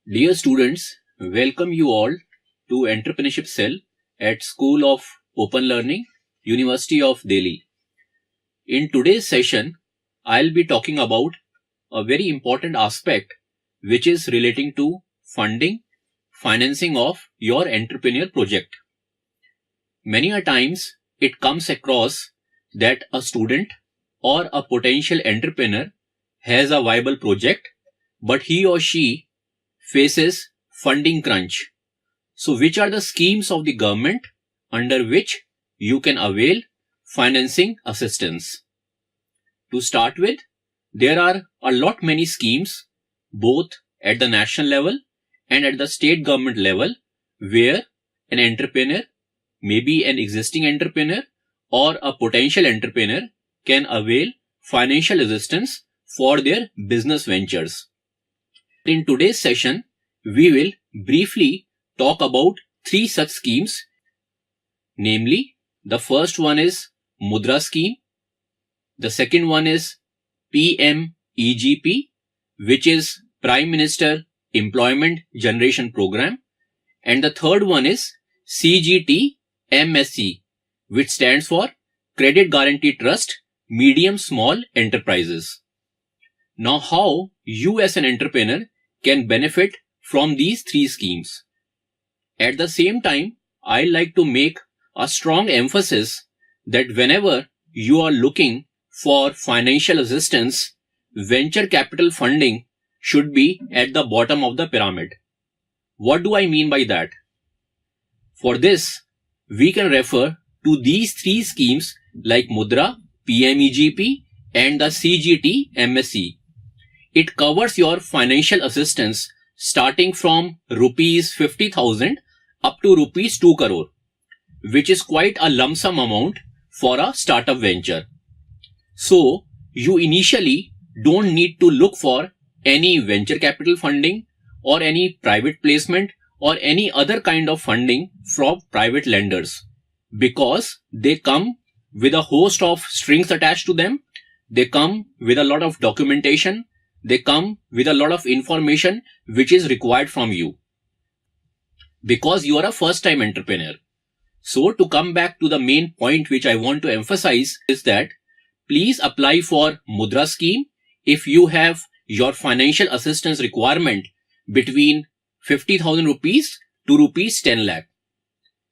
Dear students, welcome you all to Entrepreneurship Cell at School of Open Learning, University of Delhi. In today's session, I'll be talking about a very important aspect which is relating to financing of your entrepreneurial project. Many a times it comes across that a student or a potential entrepreneur has a viable project, but he or she faces funding crunch. So which are the schemes of the government under which you can avail financing assistance? To start with, there are a lot many schemes both at the national level and at the state government level where an entrepreneur, maybe an existing entrepreneur or a potential entrepreneur, can avail financial assistance for their business ventures. In today's session, we will briefly talk about three such schemes. Namely, the first one is Mudra scheme. The second one is PMEGP, which is Prime Minister Employment Generation Program. And the third one is CGT-MSE, which stands for Credit Guarantee Trust Medium Small Enterprises. Now, how you as an entrepreneur can benefit from these three schemes? At the same time, I like to make a strong emphasis that whenever you are looking for financial assistance, venture capital funding should be at the bottom of the pyramid. What do I mean by that? For this, we can refer to these three schemes like Mudra, PMEGP and the CGT-MSE. It covers your financial assistance starting from rupees 50,000 up to rupees 2 crore, which is quite a lump sum amount for a startup venture. So, you initially don't need to look for any venture capital funding or any private placement or any other kind of funding from private lenders, because they come with a host of strings attached to them. They come with a lot of documentation. They come with a lot of information which is required from you because you are a first-time entrepreneur. So to come back to the main point which I want to emphasize is that please apply for Mudra scheme if you have your financial assistance requirement between 50,000 rupees to rupees 10 lakh.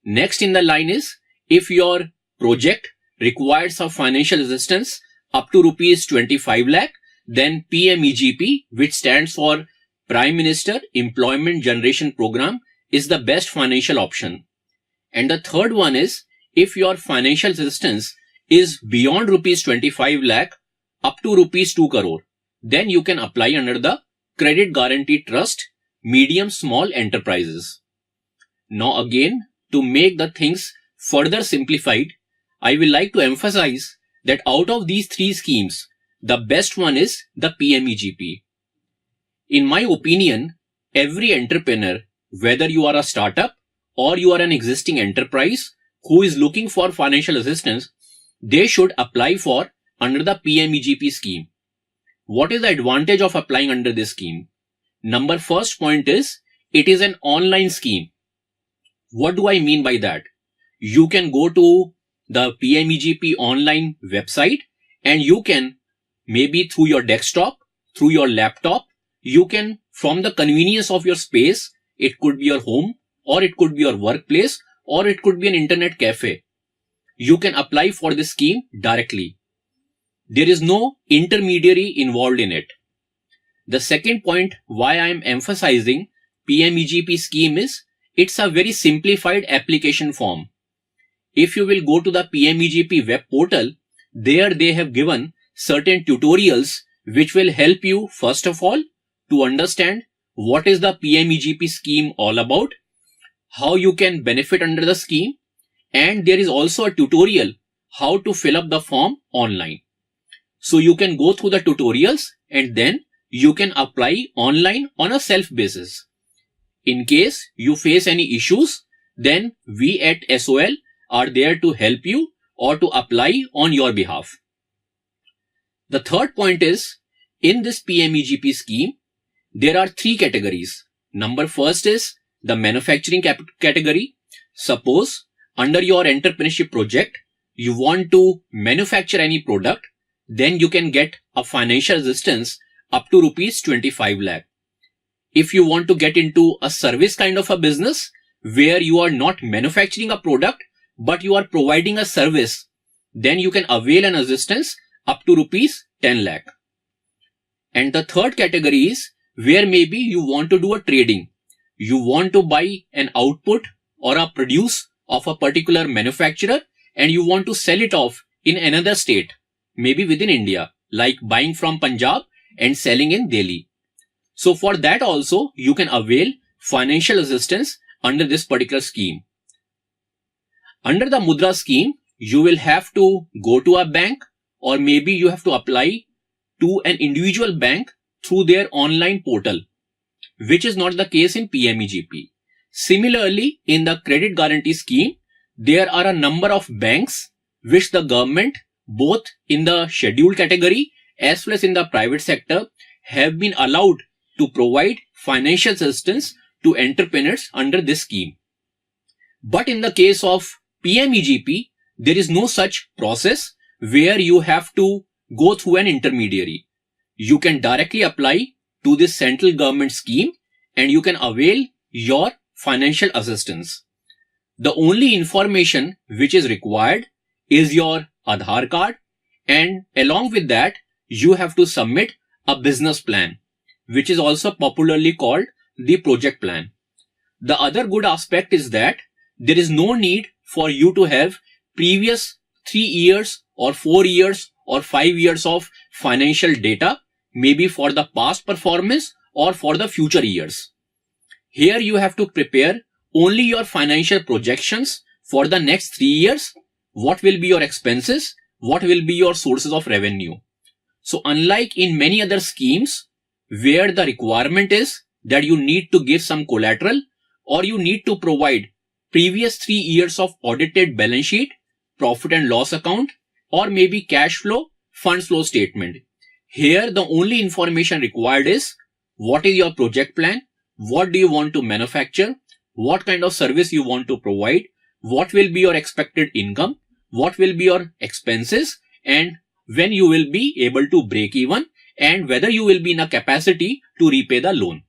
Next in the line is if your project requires some financial assistance up to rupees 25 lakh, then PMEGP, which stands for Prime Minister Employment Generation Program, is the best financial option. And the third one is if your financial assistance is beyond rupees 25 lakh up to rupees 2 crore, then you can apply under the Credit Guarantee Trust Medium Small Enterprises. Now again, to make the things further simplified, I will like to emphasize that out of these three schemes, the best one is the PMEGP. In my opinion, every entrepreneur, whether you are a startup or you are an existing enterprise who is looking for financial assistance, they should apply for under the PMEGP scheme. What is the advantage of applying under this scheme? Number first point is it is an online scheme. What do I mean by that? You can go to the PMEGP online website and you can, maybe through your desktop, through your laptop, you can, from the convenience of your space, it could be your home or it could be your workplace or it could be an internet cafe, you can apply for this scheme directly. There is no intermediary involved in it. The second point why I am emphasizing PMEGP scheme is it's a very simplified application form. If you will go to the PMEGP web portal, there they have given certain tutorials which will help you first of all to understand what is the PMEGP scheme all about, how you can benefit under the scheme, and there is also a tutorial how to fill up the form online. So you can go through the tutorials and then you can apply online on a self basis. In case you face any issues, then we at SOL are there to help you or to apply on your behalf. The third point is, in this PMEGP scheme, there are three categories. Number first is the manufacturing category. Suppose under your entrepreneurship project, you want to manufacture any product, then you can get a financial assistance up to rupees 25 lakh. If you want to get into a service kind of a business where you are not manufacturing a product, but you are providing a service, then you can avail an assistance up to rupees 10 lakh. And the third category is where maybe you want to do a trading. You want to buy an output or a produce of a particular manufacturer and you want to sell it off in another state, maybe within India, like buying from Punjab and selling in Delhi. So for that also, you can avail financial assistance under this particular scheme. Under the Mudra scheme, you will have to go to a bank or maybe you have to apply to an individual bank through their online portal, which is not the case in PMEGP. Similarly, in the credit guarantee scheme, there are a number of banks which the government, both in the scheduled category as well as in the private sector, have been allowed to provide financial assistance to entrepreneurs under this scheme. But in the case of PMEGP, there is no such process where you have to go through an intermediary. You can directly apply to this central government scheme and you can avail your financial assistance. The only information which is required is your Aadhaar card, and along with that, you have to submit a business plan, which is also popularly called the project plan. The other good aspect is that there is no need for you to have previous 3 years or 4 years or 5 years of financial data, maybe for the past performance or for the future years. Here you have to prepare only your financial projections for the next 3 years. What will be your expenses? What will be your sources of revenue? So unlike in many other schemes where the requirement is that you need to give some collateral or you need to provide previous 3 years of audited balance sheet, profit and loss account, or maybe cash flow, funds flow statement. Here the only information required is what is your project plan, what do you want to manufacture, what kind of service you want to provide, what will be your expected income, what will be your expenses, and when you will be able to break even, and whether you will be in a capacity to repay the loan.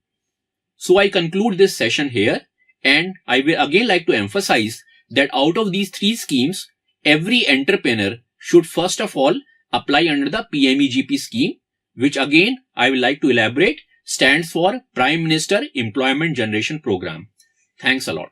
So I conclude this session here, and I will again like to emphasize that out of these 3 schemes, every entrepreneur should first of all apply under the PMEGP scheme, which again I will like to elaborate stands for Prime Minister Employment Generation Program. Thanks a lot.